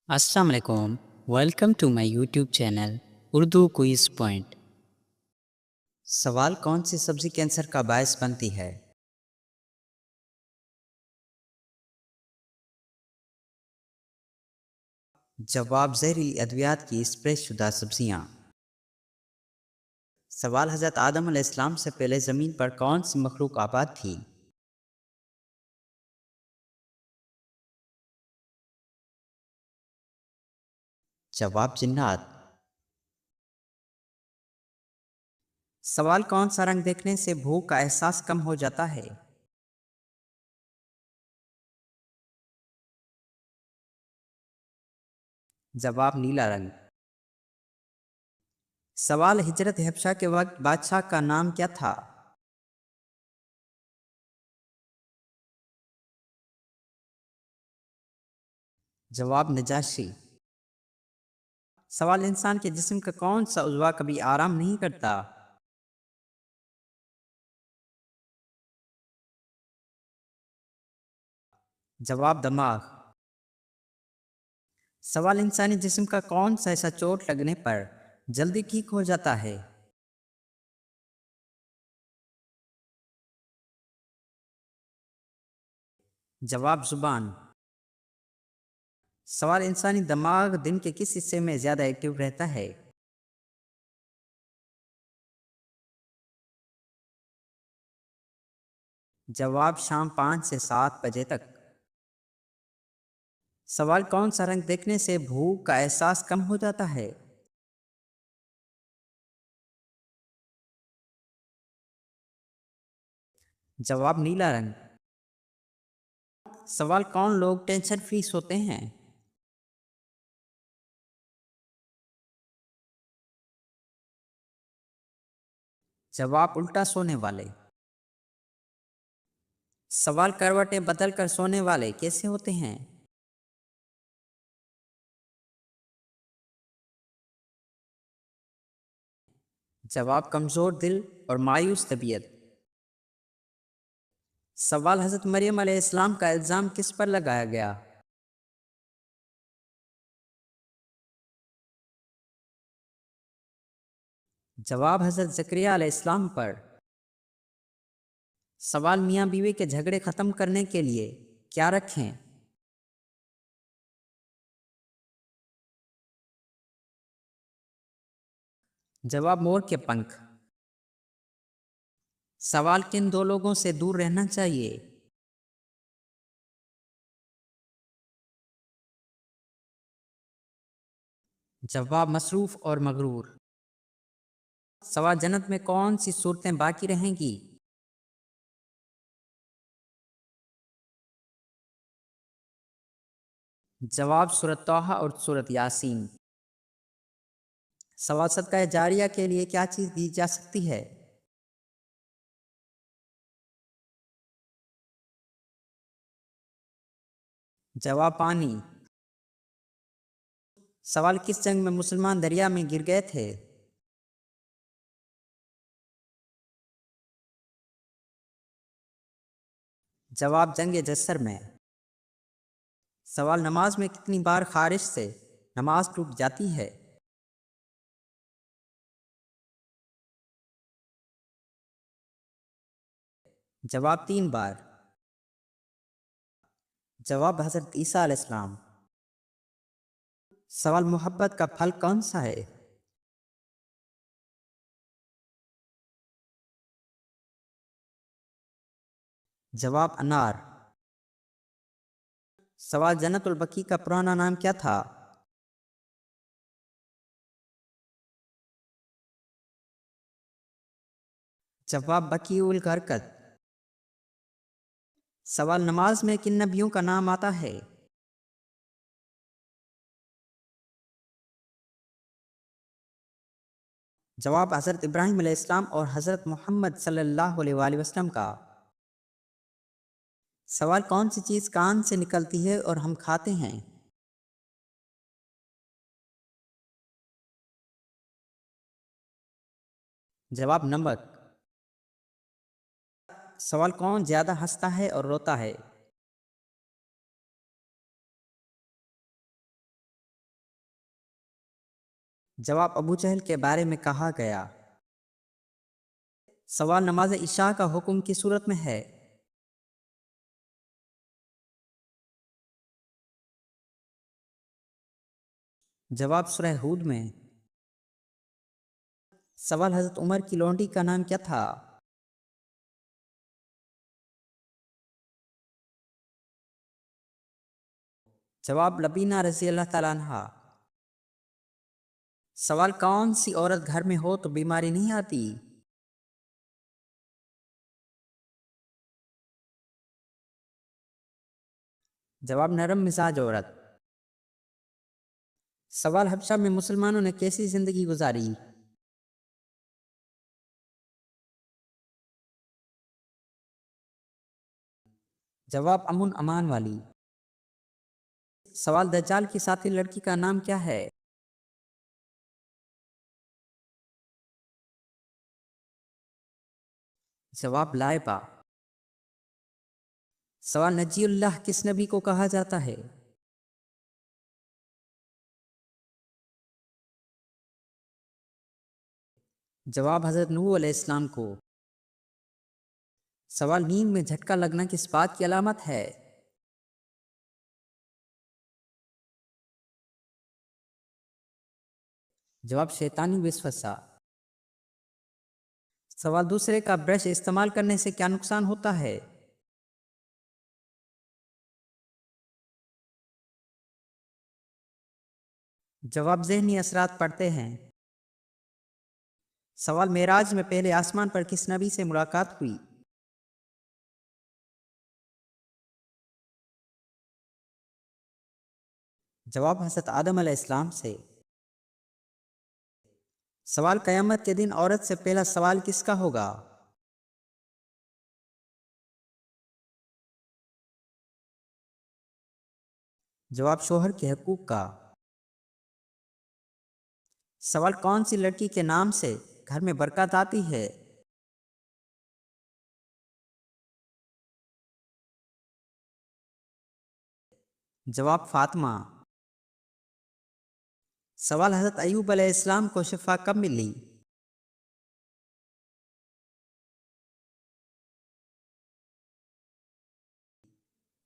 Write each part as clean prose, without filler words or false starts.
السلام علیکم، welcome to my YouTube channel Urdu quiz point. سوال کون سی سبزی کینسر کا باعث بنتی ہے؟ جواب زہریلی ادویات کی اسپرے شدہ سبزیاں۔ سوال حضرت آدم علیہ السلام سے پہلے زمین پر کون سی مخلوق آباد تھی؟ جواب جنات۔ سوال کون سا رنگ دیکھنے سے بھوک کا احساس کم ہو جاتا ہے؟ جواب نیلا رنگ۔ سوال ہجرت حبشہ کے وقت بادشاہ کا نام کیا تھا؟ جواب نجاشی۔ سوال انسان کے جسم کا کون سا عضو کبھی آرام نہیں کرتا؟ جواب دماغ۔ سوال انسانی جسم کا کون سا ایسا چوٹ لگنے پر جلدی ٹھیک ہو جاتا ہے؟ جواب زبان۔ سوال انسانی دماغ دن کے کس حصے میں زیادہ ایکٹیو رہتا ہے؟ جواب شام 5 سے 7 بجے تک۔ سوال کون سا رنگ دیکھنے سے بھوک کا احساس کم ہو جاتا ہے؟ جواب نیلا رنگ۔ سوال کون لوگ ٹینشن فری سوتے ہیں؟ جواب الٹا سونے والے۔ سوال کروٹیں بدل کر سونے والے کیسے ہوتے ہیں؟ جواب کمزور دل اور مایوس طبیعت۔ سوال حضرت مریم علیہ السلام کا الزام کس پر لگایا گیا؟ جواب حضرت زکریا علیہ السلام پر۔ سوال میاں بیوی کے جھگڑے ختم کرنے کے لیے کیا رکھیں؟ جواب مور کے پنکھ۔ سوال کن دو لوگوں سے دور رہنا چاہیے؟ جواب مصروف اور مغرور۔ سوال جنت میں کون سی صورتیں باقی رہیں گی؟ جواب سورۃ طٰہٰ اور سورۃ یاسین۔ سوال صدقہ جاریہ کے لیے کیا چیز دی جا سکتی ہے؟ جواب پانی۔ سوال کس جنگ میں مسلمان دریا میں گر گئے تھے؟ جواب جنگ جسر میں۔ سوال نماز میں کتنی بار خارش سے نماز ٹوٹ جاتی ہے؟ جواب 3 بار۔ جواب حضرت عیسیٰ علیہ السلام۔ سوال محبت کا پھل کون سا ہے؟ جواب انار۔ سوال جنت البقیع کا پرانا نام کیا تھا؟ جواب بقیع الغرقد۔ سوال نماز میں کن نبیوں کا نام آتا ہے؟ جواب حضرت ابراہیم علیہ السلام اور حضرت محمد صلی اللہ علیہ وآلہ وسلم کا۔ سوال کون سی چیز کان سے نکلتی ہے اور ہم کھاتے ہیں؟ جواب نمک۔ سوال کون زیادہ ہنستا ہے اور روتا ہے؟ جواب ابو جہل کے بارے میں کہا گیا۔ سوال نماز عشاء کا حکم کس صورت میں ہے؟ جواب سورہ ہود میں۔ سوال حضرت عمر کی لونڈی کا نام کیا تھا؟ جواب لبینہ رضی اللہ تعالیٰ عنہا۔ سوال کون سی عورت گھر میں ہو تو بیماری نہیں آتی؟ جواب نرم مزاج عورت۔ سوال حبشہ میں مسلمانوں نے کیسی زندگی گزاری؟ جواب امن امان والی۔ سوال دجال کی ساتھی لڑکی کا نام کیا ہے؟ جواب لائبہ۔ سوال نجی اللہ کس نبی کو کہا جاتا ہے؟ جواب حضرت نوح علیہ السلام کو۔ سوال نیند میں جھٹکا لگنا کس بات کی علامت ہے؟ جواب شیطانی وسوسہ۔ سوال دوسرے کا برش استعمال کرنے سے کیا نقصان ہوتا ہے؟ جواب ذہنی اثرات پڑتے ہیں۔ سوال معراج میں پہلے آسمان پر کس نبی سے ملاقات ہوئی؟ جواب حضرت آدم علیہ السلام سے۔ سوال قیامت کے دن عورت سے پہلا سوال کس کا ہوگا؟ جواب شوہر کے حقوق کا۔ سوال کون سی لڑکی کے نام سے گھر میں برکت آتی ہے؟ جواب فاطمہ۔ سوال حضرت ایوب علیہ السلام کو شفا کب ملی؟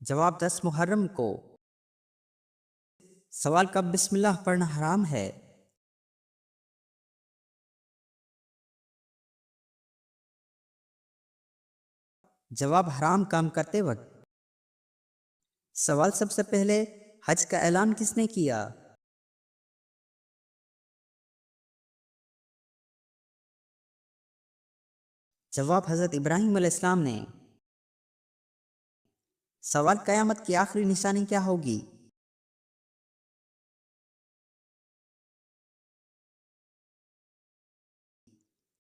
جواب 10 محرم کو۔ سوال کب بسم اللہ پڑھنا حرام ہے؟ جواب حرام کام کرتے وقت۔ سوال سب سے پہلے حج کا اعلان کس نے کیا؟ جواب حضرت ابراہیم علیہ السلام نے۔ سوال قیامت کی آخری نشانی کیا ہوگی؟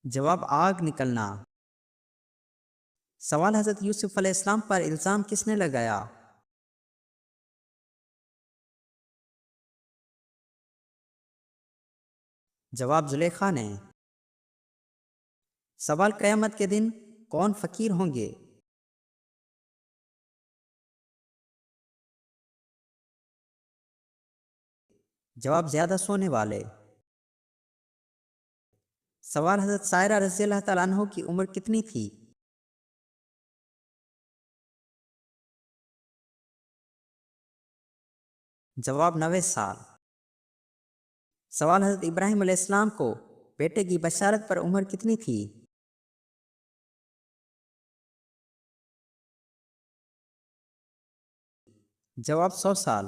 جواب آگ نکلنا۔ سوال حضرت یوسف علیہ السلام پر الزام کس نے لگایا؟ جواب زلیخا نے۔ سوال قیامت کے دن کون فقیر ہوں گے؟ جواب زیادہ سونے والے۔ سوال حضرت سائرہ رضی اللہ تعالیٰ عنہ کی عمر کتنی تھی؟ جواب 90 سال۔ سوال حضرت ابراہیم علیہ السلام کو بیٹے کی بشارت پر عمر کتنی تھی؟ جواب 100 سال۔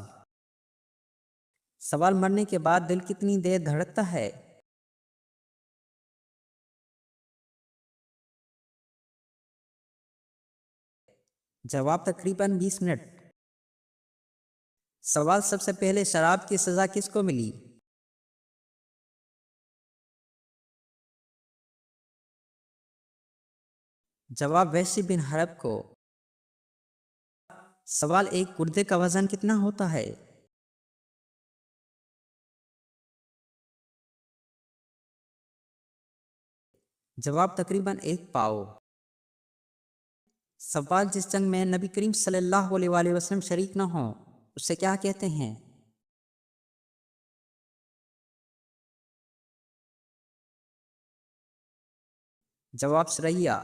سوال مرنے کے بعد دل کتنی دیر دھڑکتا ہے؟ جواب تقریباً 20 منٹ۔ سوال سب سے پہلے شراب کی سزا کس کو ملی؟ جواب وحشی بن حرب کو۔ سوال ایک گردے کا وزن کتنا ہوتا ہے؟ جواب تقریباً 1 پاؤ۔ سوال جس جنگ میں نبی کریم صلی اللہ علیہ وآلہ وسلم شریک نہ ہوں اسے کیا کہتے ہیں؟ جواب سریا۔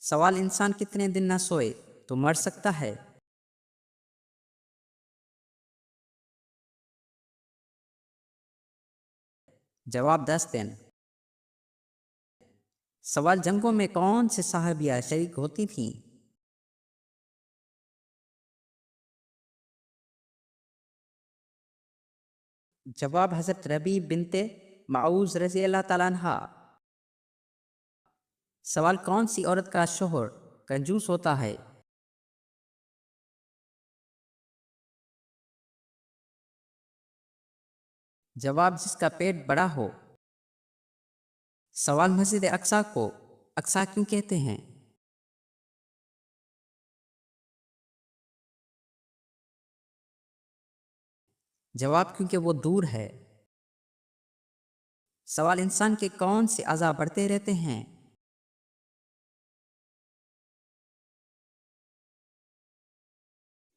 سوال انسان کتنے دن نہ سوئے تو مر سکتا ہے؟ جواب 10 دن۔ سوال جنگوں میں کون سے صحابیہ شریک ہوتی تھیں؟ جواب حضرت ربیع بنت معوذ رضی اللہ تعالیٰ عنہ۔ سوال کون سی عورت کا شوہر کنجوس ہوتا ہے؟ جواب جس کا پیٹ بڑا ہو۔ سوال مسجد اقصی کو اقصی کیوں کہتے ہیں؟ جواب کیونکہ وہ دور ہے۔ سوال انسان کے کون سے اعضاء بڑھتے رہتے ہیں؟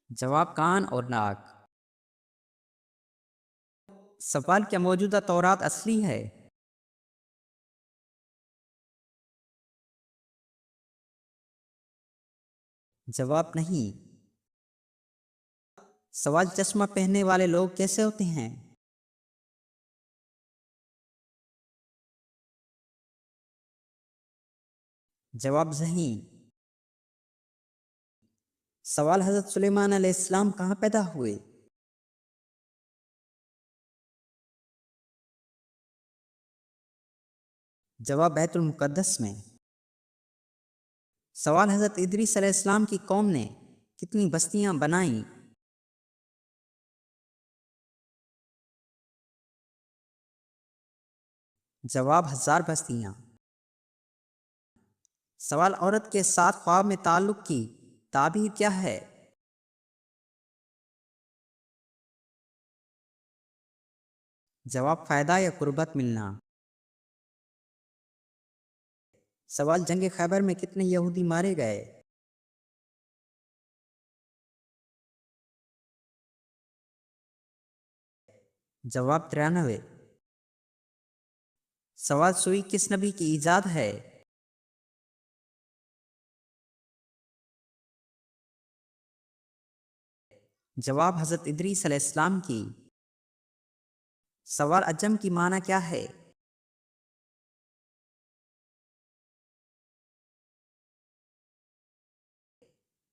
جواب کان اور ناک۔ سوال کیا موجودہ تورات اصلی ہے؟ جواب نہیں۔ سوال چشمہ پہننے والے لوگ کیسے ہوتے ہیں؟ جواب صحیح۔ سوال حضرت سلیمان علیہ السلام کہاں پیدا ہوئے؟ جواب بیت المقدس میں۔ سوال حضرت ادریس علیہ السلام کی قوم نے کتنی بستیاں بنائیں؟ جواب 1000 بستیاں۔ سوال عورت کے ساتھ خواب میں تعلق کی تعبیر کیا ہے؟ جواب فائدہ یا قربت ملنا۔ سوال جنگ خیبر میں کتنے یہودی مارے گئے؟ جواب 93۔ سوال سوئی کس نبی کی ایجاد ہے؟ جواب حضرت ادریس علیہ السلام کی۔ سوال عجم کی معنی کیا ہے؟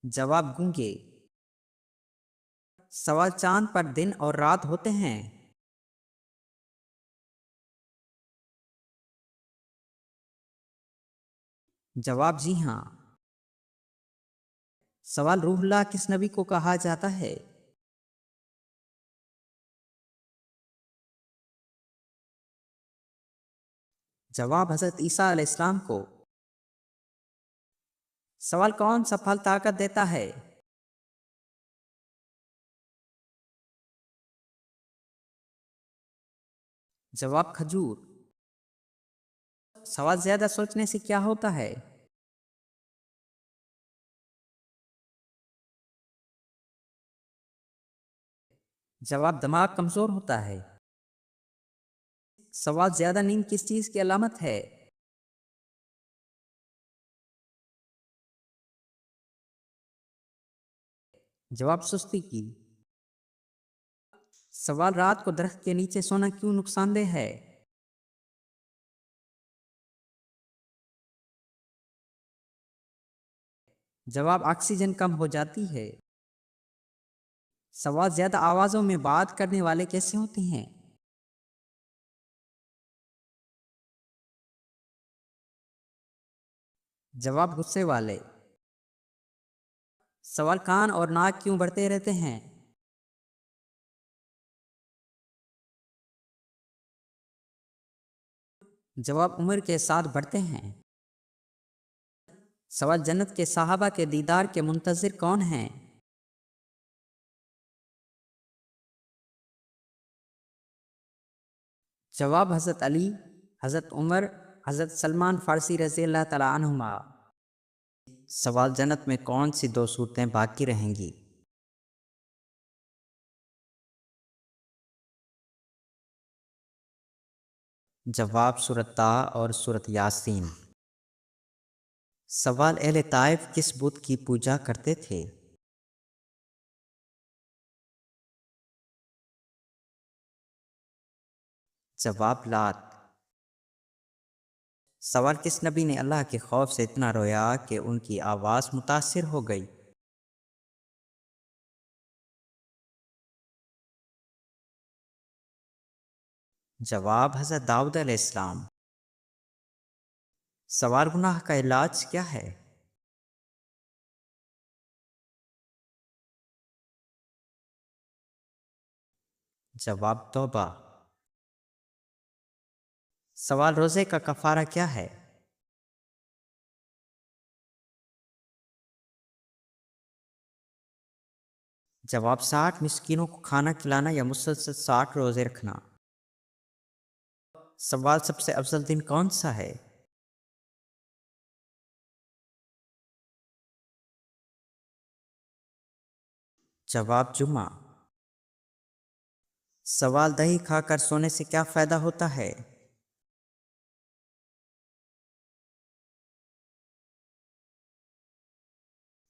جواب گونگے۔ سوال چاند پر دن اور رات ہوتے ہیں؟ جواب جی ہاں۔ سوال روح اللہ کس نبی کو کہا جاتا ہے؟ جواب حضرت عیسیٰ علیہ السلام کو۔ سوال کون سا پھل طاقت دیتا ہے؟ جواب کھجور۔ سوال زیادہ سوچنے سے کیا ہوتا ہے؟ جواب دماغ کمزور ہوتا ہے۔ سوال زیادہ نیند کس چیز کی علامت ہے؟ جواب سستی کی۔ سوال رات کو درخت کے نیچے سونا کیوں نقصان دہ ہے؟ جواب آکسیجن کم ہو جاتی ہے۔ سوال زیادہ آوازوں میں بات کرنے والے کیسے ہوتے ہیں؟ جواب غصے والے۔ سوال کان اور ناک کیوں بڑھتے رہتے ہیں؟ جواب عمر کے ساتھ بڑھتے ہیں۔ سوال جنت کے صحابہ کے دیدار کے منتظر کون ہیں؟ جواب حضرت علی، حضرت عمر، حضرت سلمان فارسی رضی اللہ تعالیٰ عنہما۔ سوال جنت میں کون سی 2 صورتیں باقی رہیں گی؟ جواب سورۃ طٰ اور سورۃ یاسین۔ سوال اہل طائف کس بت کی پوجا کرتے تھے؟ جواب لات۔ سوال کس نبی نے اللہ کے خوف سے اتنا رویا کہ ان کی آواز متاثر ہو گئی؟ جواب حضرت داؤد علیہ السلام۔ سوال گناہ کا علاج کیا ہے؟ جواب توبہ۔ سوال روزے کا کفارہ کیا ہے؟ جواب 60 مسکینوں کو کھانا کھلانا یا مسلسل 60 روزے رکھنا۔ سوال سب سے افضل دن کون سا ہے؟ جواب جمعہ۔ سوال دہی کھا کر سونے سے کیا فائدہ ہوتا ہے؟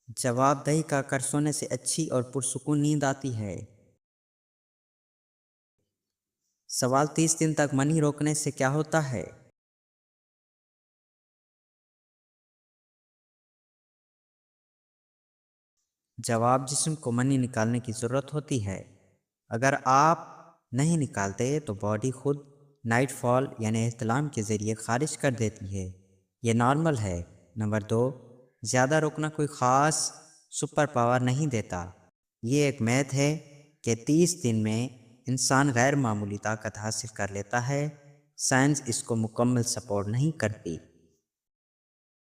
جواب دہی کھا کر سونے سے اچھی اور پرسکون نیند آتی ہے۔ سوال 30 دن تک منی روکنے سے کیا ہوتا ہے؟ جواب جسم کو منی نکالنے کی ضرورت ہوتی ہے۔ اگر آپ نہیں نکالتے تو باڈی خود نائٹ فال یعنی احتلام کے ذریعے خارج کر دیتی ہے۔ یہ نارمل ہے۔ نمبر 2، زیادہ روکنا کوئی خاص سپر پاور نہیں دیتا۔ یہ ایک میتھ ہے کہ 30 دن میں انسان غیر معمولی طاقت حاصل کر لیتا ہے۔ سائنس اس کو مکمل سپورٹ نہیں کرتی۔